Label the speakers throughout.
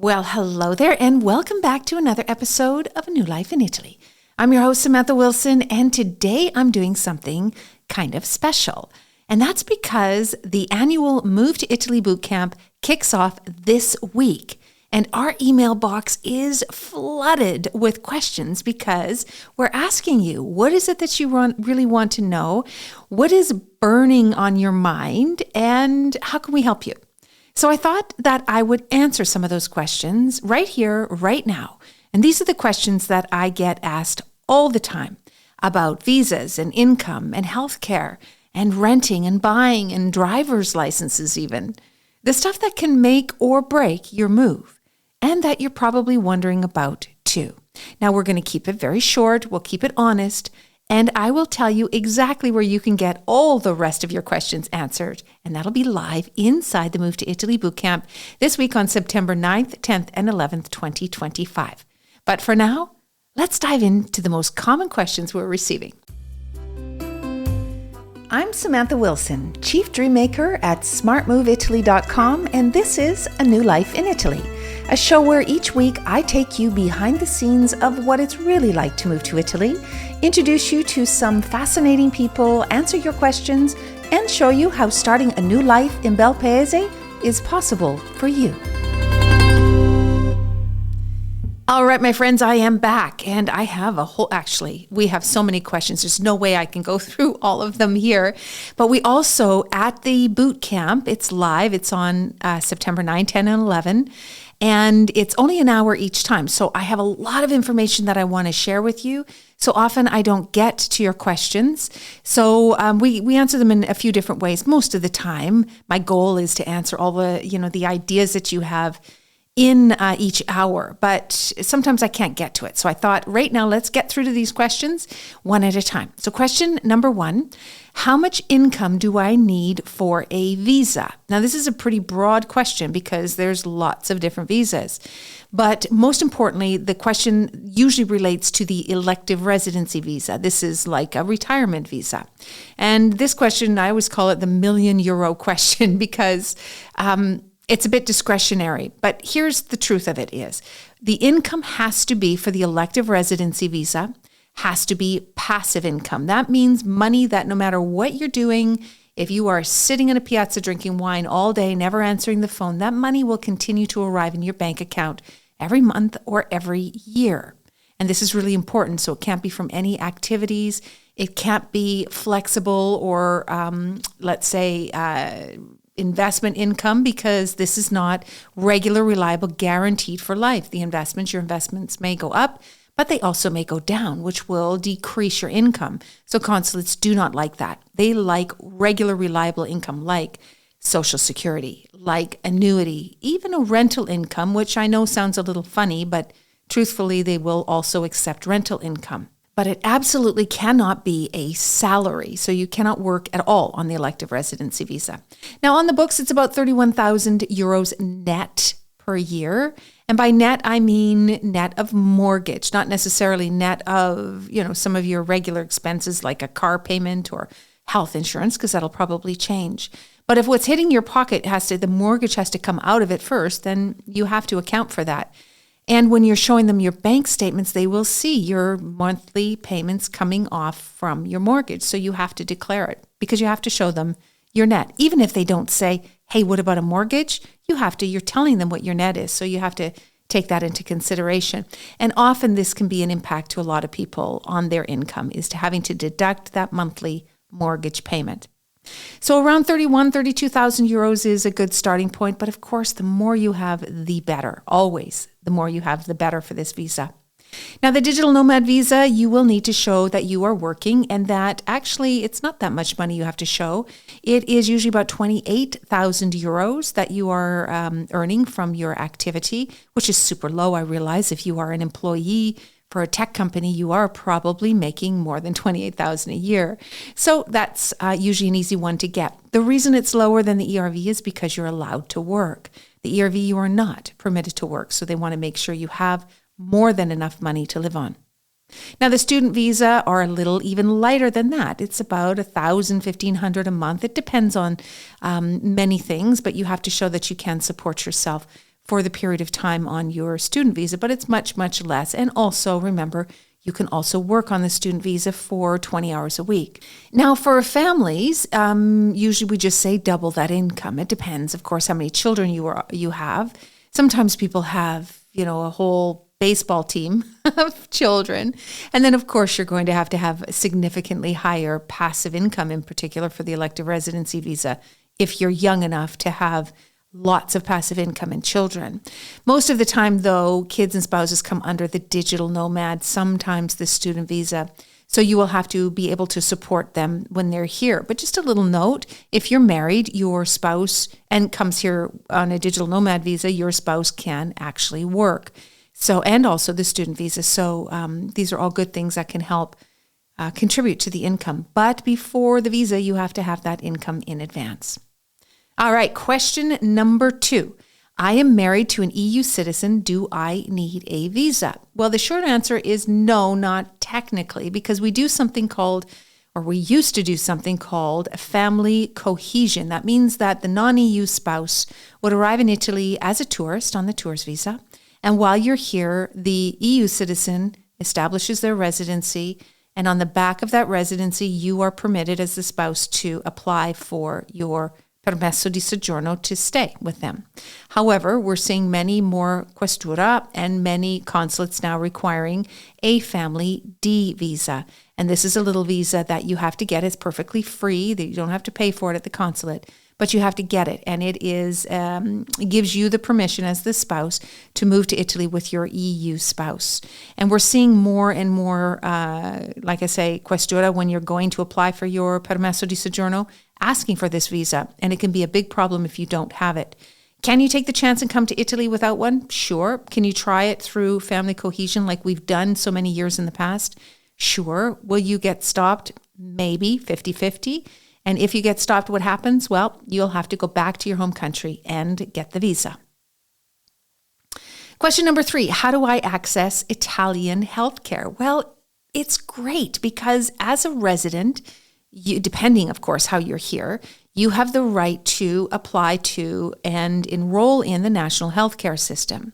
Speaker 1: Well, hello there, and welcome back to another episode of A New Life in Italy. I'm your host, Samantha Wilson, and today I'm doing something kind of special. And that's because the annual Move to Italy Bootcamp kicks off this week. And our email box is flooded with questions because we're asking you, what is it that you really want to know? What is burning on your mind? And how can we help you? So I thought that I would answer some of those questions right here, right now. And these are the questions that I get asked all the time about visas and income and healthcare and renting and buying and driver's licenses even. The stuff that can make or break your move and that you're probably wondering about too. Now we're going to keep it very short. We'll keep it honest. And I will tell you exactly where you can get all the rest of your questions answered. And that'll be live inside the Move to Italy Bootcamp this week on September 9th, 10th, and 11th, 2025. But for now, let's dive into the most common questions we're receiving. I'm Samantha Wilson, Chief Dreammaker at smartmoveitaly.com, and this is A New Life in Italy, a show where each week I take you behind the scenes of what it's really like to move to Italy, introduce you to some fascinating people, answer your questions, and show you how starting a new life in Bel Paese is possible for you. All right, my friends, I am back, and I have we have so many questions. There's no way I can go through all of them here. But we also, at the boot camp, it's live. It's on September 9, 10, and 11, and it's only an hour each time. So I have a lot of information that I want to share with you. So often I don't get to your questions. So we answer them in a few different ways. Most of the time, my goal is to answer all the ideas that you have in each hour, but sometimes I can't get to it. So I thought right now, let's get through to these questions one at a time. So question number one, how much income do I need for a visa? Now, this is a pretty broad question because there's lots of different visas. But most importantly, the question usually relates to the elective residency visa. This is like a retirement visa. And this question, I always call it the €1 million question because it's a bit discretionary, but here's the truth of it is the income has to be for the elective residency visa, has to be passive income. That means money that no matter what you're doing, if you are sitting in a piazza drinking wine all day, never answering the phone, that money will continue to arrive in your bank account every month or every year. And this is really important. So it can't be from any activities. It can't be flexible or investment income because this is not regular, reliable, guaranteed for life. Your investments may go up, but they also may go down, which will decrease your income. So consulates do not like that. They like regular, reliable income, like Social Security, like annuity, even a rental income, which I know sounds a little funny, but truthfully, they will also accept rental income. But it absolutely cannot be a salary. So you cannot work at all on the elective residency visa. Now on the books, it's about €31,000 net per year. And by net, I mean net of mortgage, not necessarily net of, some of your regular expenses like a car payment or health insurance, because that'll probably change. But if what's hitting your pocket the mortgage has to come out of it first, then you have to account for that. And when you're showing them your bank statements, they will see your monthly payments coming off from your mortgage. So you have to declare it because you have to show them your net. Even if they don't say, hey, what about a mortgage? You're telling them what your net is. So you have to take that into consideration. And often this can be an impact to a lot of people on their income is to having to deduct that monthly mortgage payment. So around 32,000 euros is a good starting point. But of course, the more you have, the better. Always, the more you have, the better for this visa. Now, the digital nomad visa, you will need to show that you are working and that actually it's not that much money you have to show. It is usually about 28,000 euros that you are earning from your activity, which is super low. I realize if you are an employee for a tech company, you are probably making more than 28,000 a year. So that's usually an easy one to get. The reason it's lower than the ERV is because you're allowed to work. The ERV, you are not permitted to work. So they want to make sure you have more than enough money to live on. Now, the student visa are a little even lighter than that. It's about $1,000, $1,500 a month. It depends on many things, but you have to show that you can support yourself for the period of time on your student visa, but it's much, much less. And also remember, you can also work on the student visa for 20 hours a week. Now, for families, usually we just say double that income. It depends, of course, how many children you have. Sometimes people have, a whole baseball team of children. And then, of course, you're going to have a significantly higher passive income, in particular for the elective residency visa, if you're young enough to have lots of passive income and children. Most of the time, though, kids and spouses come under the digital nomad, sometimes the student visa. So you will have to be able to support them when they're here. But just a little note, if you're married, your spouse, and comes here on a digital nomad visa, your spouse can actually work. So, and also the student visa. So these are all good things that can help contribute to the income. But before the visa, you have to have that income in advance. All right, question number 2. I am married to an EU citizen. Do I need a visa? Well, the short answer is no, not technically, because we do something called, or we used to do something called family cohesion. That means that the non-EU spouse would arrive in Italy as a tourist on the tourist visa. And while you're here, the EU citizen establishes their residency. And on the back of that residency, you are permitted as the spouse to apply for your permesso di soggiorno to stay with them. However, we're seeing many more questura and many consulates now requiring a family D visa. And this is a little visa that you have to get. It's perfectly free. You don't have to pay for it at the consulate, but you have to get it. And it gives you the permission as the spouse to move to Italy with your EU spouse. And we're seeing more and more, like I say, questura, when you're going to apply for your permesso di soggiorno, asking for this visa. And it can be a big problem if you don't have it. Can you take the chance and come to Italy without one? Sure. Can you try it through family cohesion like we've done so many years in the past? Sure. Will you get stopped? Maybe 50-50. And if you get stopped, what happens? Well, you'll have to go back to your home country and get the visa. Question number 3, how do I access Italian healthcare? Well, it's great because as a resident, depending, of course, how you're here, you have the right to apply to and enroll in the national healthcare system.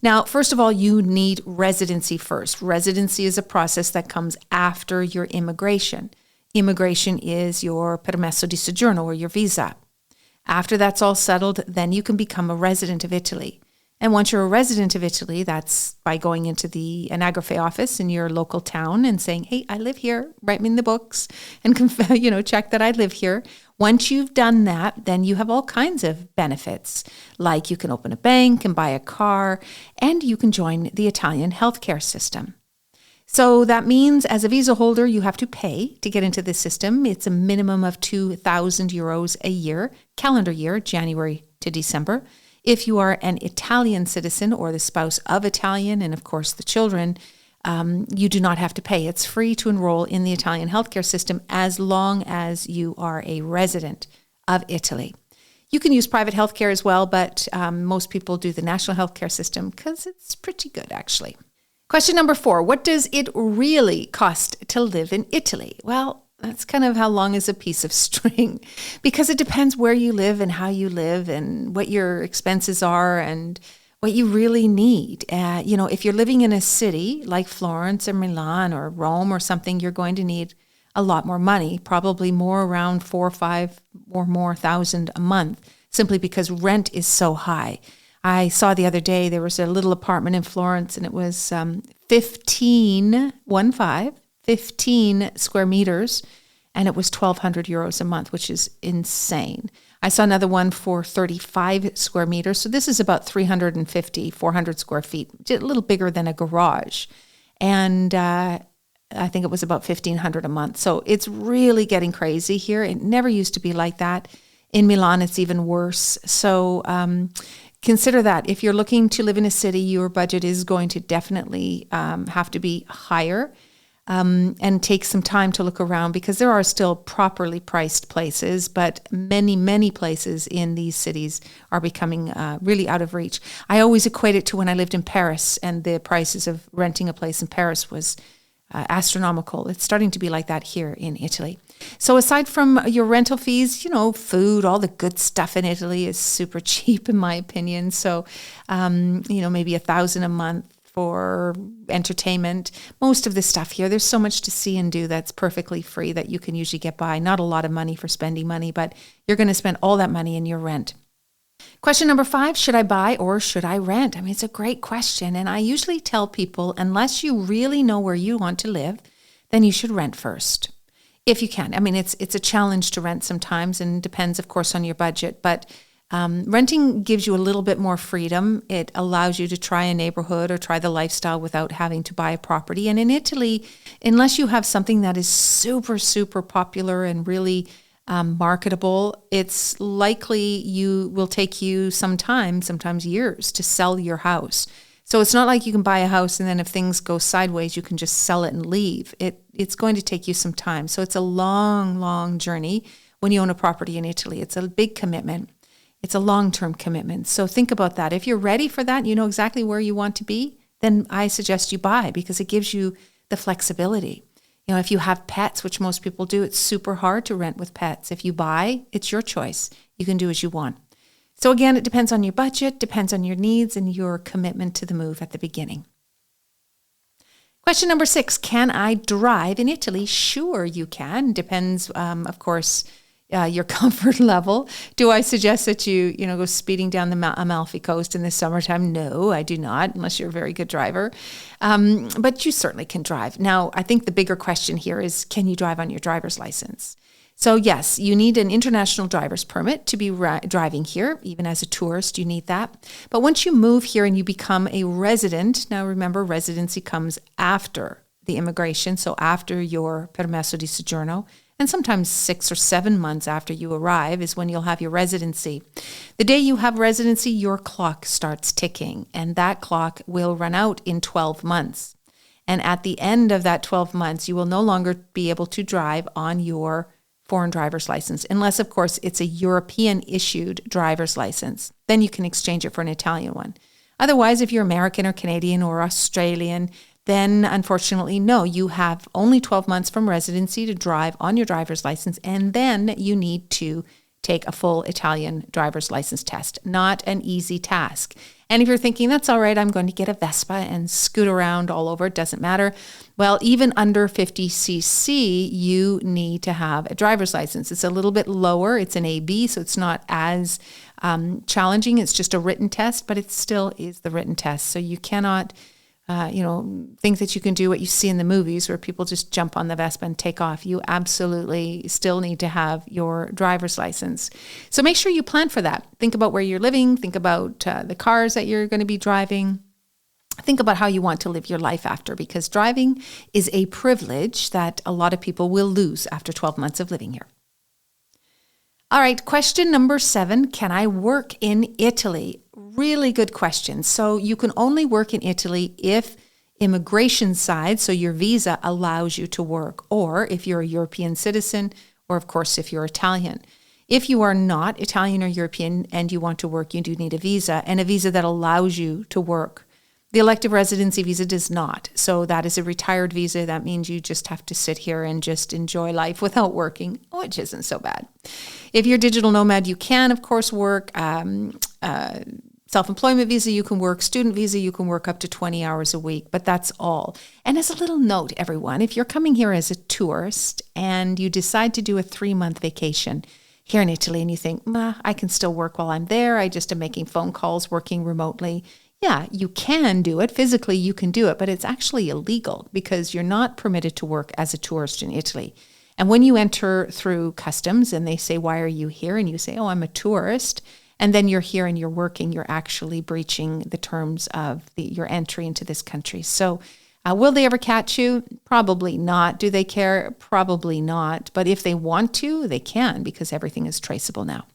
Speaker 1: Now, first of all, you need residency first. Residency is a process that comes after your immigration. Immigration is your permesso di soggiorno or your visa. After that's all settled, then you can become a resident of Italy. And once you're a resident of Italy, that's by going into the anagrafe office in your local town and saying, hey, I live here, write me in the books and check that I live here. Once you've done that, then you have all kinds of benefits, like you can open a bank and buy a car, and you can join the Italian healthcare system. So that means as a visa holder, you have to pay to get into the system. It's a minimum of 2,000 euros a year, calendar year, January to December. If you are an Italian citizen or the spouse of Italian, and of course the children, you do not have to pay. It's free to enroll in the Italian healthcare system as long as you are a resident of Italy. You can use private healthcare as well, but most people do the national healthcare system because it's pretty good, actually. Question number 4, what does it really cost to live in Italy? Well, that's kind of how long is a piece of string, because it depends where you live and how you live and what your expenses are and what you really need. If you're living in a city like Florence or Milan or Rome or something, you're going to need a lot more money, probably more around 4 or 5 or more thousand a month, simply because rent is so high. I saw the other day there was a little apartment in Florence and it was 15 square meters, and it was 1,200 euros a month, which is insane. I saw another one for 35 square meters. So this is about 350, 400 square feet, a little bigger than a garage. And I think it was about 1,500 a month. So it's really getting crazy here. It never used to be like that. In Milan, it's even worse. So consider that. If you're looking to live in a city, your budget is going to definitely have to be higher. And take some time to look around, because there are still properly priced places, but many, many places in these cities are becoming really out of reach. I always equate it to when I lived in Paris, and the prices of renting a place in Paris was astronomical. It's starting to be like that here in Italy. So aside from your rental fees, food, all the good stuff in Italy is super cheap in my opinion. So, maybe $1,000 a month for entertainment. Most of the stuff here, there's so much to see and do that's perfectly free that you can usually get by. Not a lot of money for spending money, but you're going to spend all that money in your rent. Question number 5, should I buy or should I rent? I mean, it's a great question. And I usually tell people, unless you really know where you want to live, then you should rent first. If you can. I mean, it's a challenge to rent sometimes and depends, of course, on your budget. But renting gives you a little bit more freedom. It allows you to try a neighborhood or try the lifestyle without having to buy a property. And in Italy, unless you have something that is super, super popular and really marketable, it's likely will take you some time, sometimes years, to sell your house. So it's not like you can buy a house and then if things go sideways, you can just sell it and leave. It's going to take you some time. So it's a long, long journey when you own a property in Italy. It's a big commitment. It's a long-term commitment. So think about that. If you're ready for that, you know exactly where you want to be, then I suggest you buy because it gives you the flexibility. If you have pets, which most people do, it's super hard to rent with pets. If you buy, it's your choice. You can do as you want. So again, it depends on your budget, depends on your needs and your commitment to the move at the beginning. Question number 6, can I drive in Italy? Sure, you can. Depends, of course, your comfort level. Do I suggest that you go speeding down the Amalfi Coast in the summertime? No, I do not, unless you're a very good driver. But you certainly can drive. Now, I think the bigger question here is, can you drive on your driver's license? So yes, you need an international driver's permit to be driving here. Even as a tourist, you need that. But once you move here and you become a resident, now remember, residency comes after the immigration, so after your permesso di soggiorno, and sometimes 6 or 7 months after you arrive is when you'll have your residency. The day you have residency, your clock starts ticking, and that clock will run out in 12 months. And at the end of that 12 months, you will no longer be able to drive on your foreign driver's license, unless, of course, it's a European-issued driver's license. Then you can exchange it for an Italian one. Otherwise, if you're American or Canadian or Australian, then unfortunately, no, you have only 12 months from residency to drive on your driver's license, and then you need to take a full Italian driver's license test. Not an easy task. And if you're thinking, that's all right, I'm going to get a Vespa and scoot around all over, it doesn't matter. Well, even under 50cc, you need to have a driver's license. It's a little bit lower. It's an AB, so it's not as challenging. It's just a written test, but it still is the written test. So you cannot think that you can do what you see in the movies where people just jump on the Vespa and take off. You absolutely still need to have your driver's license. So make sure you plan for that. Think about where you're living. Think about the cars that you're going to be driving. Think about how you want to live your life after, because driving is a privilege that a lot of people will lose after 12 months of living here. All right, question number 7, can I work in Italy? Really good question. So you can only work in Italy if immigration side, so your visa allows you to work, or if you're a European citizen, or of course, if you're Italian. If you are not Italian or European and you want to work, you do need a visa, and a visa that allows you to work. The elective residency visa does not. So that is a retired visa. That means you just have to sit here and just enjoy life without working, which isn't so bad. If you're a digital nomad, you can, of course, work. Self-employment visa, you can work. Student visa, you can work up to 20 hours a week, but that's all. And as a little note, everyone, if you're coming here as a tourist and you decide to do a 3-month vacation here in Italy and you think, I can still work while I'm there. I just am making phone calls, working remotely. Yeah, you can do it. Physically, you can do it, but it's actually illegal because you're not permitted to work as a tourist in Italy. And when you enter through customs and they say, why are you here? And you say, I'm a tourist. And then you're here and you're working, you're actually breaching the terms of your entry into this country. So will they ever catch you? Probably not. Do they care? Probably not. But if they want to, they can, because everything is traceable now.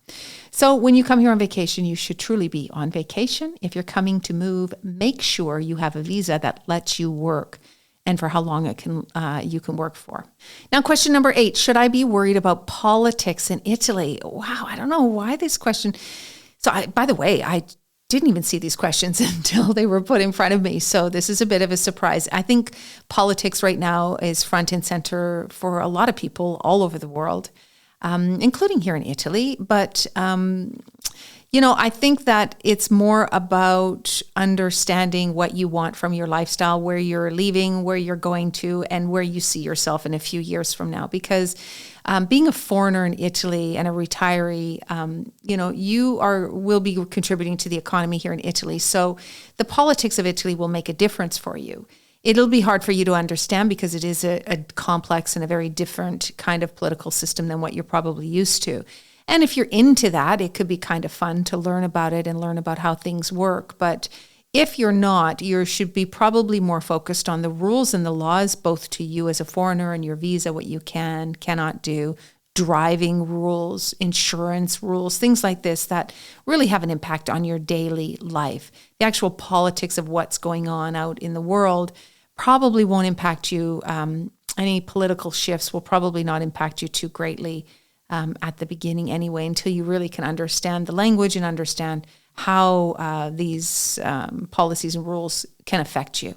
Speaker 1: So when you come here on vacation, you should truly be on vacation. If you're coming to move, make sure you have a visa that lets you work and for how long you can work for. Now, question number 8, should I be worried about politics in Italy? Wow, I don't know why this question. So by the way, I didn't even see these questions until they were put in front of me. So this is a bit of a surprise. I think politics right now is front and center for a lot of people all over the world, including here in Italy. But, I think that it's more about understanding what you want from your lifestyle, where you're leaving, where you're going to, and where you see yourself in a few years from now. Because being a foreigner in Italy and a retiree, you will be contributing to the economy here in Italy. So the politics of Italy will make a difference for you. It'll be hard for you to understand because it is a complex and a very different kind of political system than what you're probably used to. And if you're into that, it could be kind of fun to learn about it and learn about how things work. But if you're not, you should be probably more focused on the rules and the laws, both to you as a foreigner and your visa, what you cannot do, driving rules, insurance rules, things like this that really have an impact on your daily life. The actual politics of what's going on out in the world probably won't impact you. Any political shifts will probably not impact you too greatly at the beginning anyway, until you really can understand the language and understand how these policies and rules can affect you.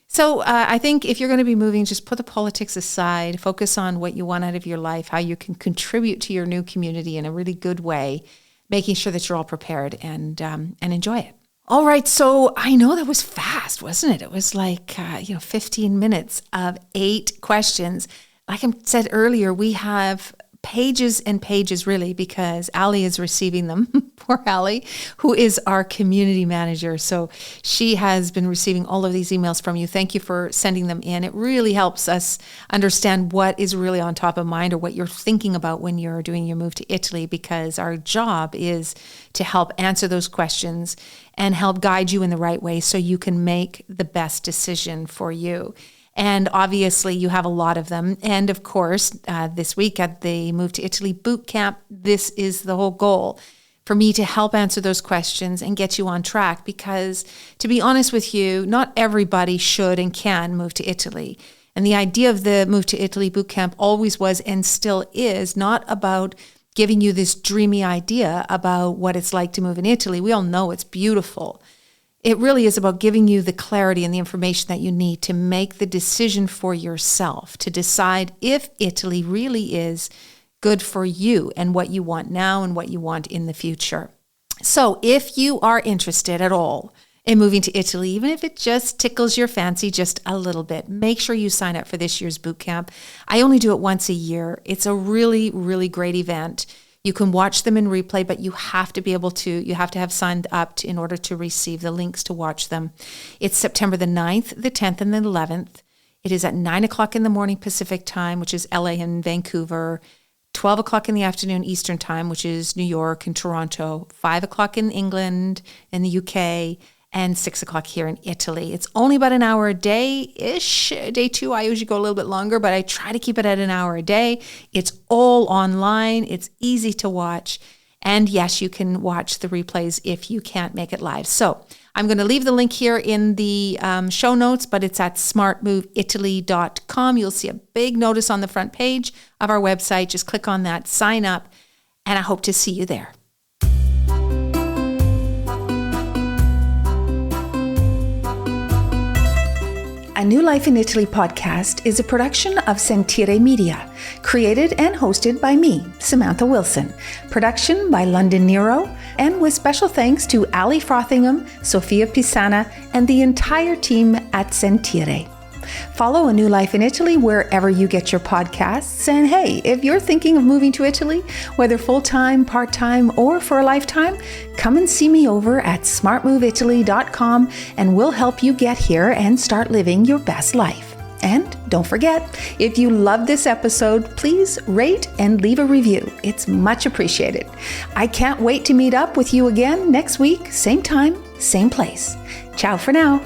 Speaker 1: So I think if you're going to be moving, just put the politics aside, focus on what you want out of your life, how you can contribute to your new community in a really good way, making sure that you're all prepared and enjoy it. All right, so I know that was fast, wasn't it? It was like 15 minutes of 8 questions. Like I said earlier, we have pages and pages really, because Ali is receiving them. Poor Ali, who is our community manager. So she has been receiving all of these emails from you. Thank you for sending them in. It really helps us understand what is really on top of mind or what you're thinking about when you're doing your move to Italy, because our job is to help answer those questions and help guide you in the right way so you can make the best decision for you. And obviously you have a lot of them. And of course, this week at the Move to Italy Bootcamp, this is the whole goal, for me to help answer those questions and get you on track. Because to be honest with you, not everybody should and can move to Italy. And the idea of the Move to Italy Bootcamp always was and still is not about giving you this dreamy idea about what it's like to move in Italy. We all know it's beautiful. It really is about giving you the clarity and the information that you need to make the decision for yourself, to decide if Italy really is good for you and what you want now and what you want in the future. So if you are interested at all in moving to Italy, even if it just tickles your fancy just a little bit, make sure you sign up for this year's boot camp. I only do it once a year. It's a really, really great event. You can watch them in replay, but you have to have signed up in order to receive the links to watch them. It's September the 9th, the 10th, and the 11th. It is at 9 o'clock in the morning Pacific time, which is LA and Vancouver, 12 o'clock in the afternoon Eastern time, which is New York and Toronto, 5 o'clock in England and the UK, and 6 o'clock here in Italy. It's only about an hour a day-ish. Day 2, I usually go a little bit longer, but I try to keep it at an hour a day. It's all online. It's easy to watch. And yes, you can watch the replays if you can't make it live. So I'm going to leave the link here in the show notes, but it's at smartmoveitaly.com. You'll see a big notice on the front page of our website. Just click on that, sign up, and I hope to see you there. A New Life in Italy podcast is a production of Sentire Media, created and hosted by me, Samantha Wilson. Production by London Nero, and with special thanks to Ali Frothingham, Sofia Pisana, and the entire team at Sentire. Follow A New Life in Italy wherever you get your podcasts. And hey, if you're thinking of moving to Italy, whether full-time, part-time, or for a lifetime, come and see me over at smartmoveitaly.com and we'll help you get here and start living your best life. And don't forget, if you love this episode, please rate and leave a review. It's much appreciated. I can't wait to meet up with you again next week, same time, same place. Ciao for now.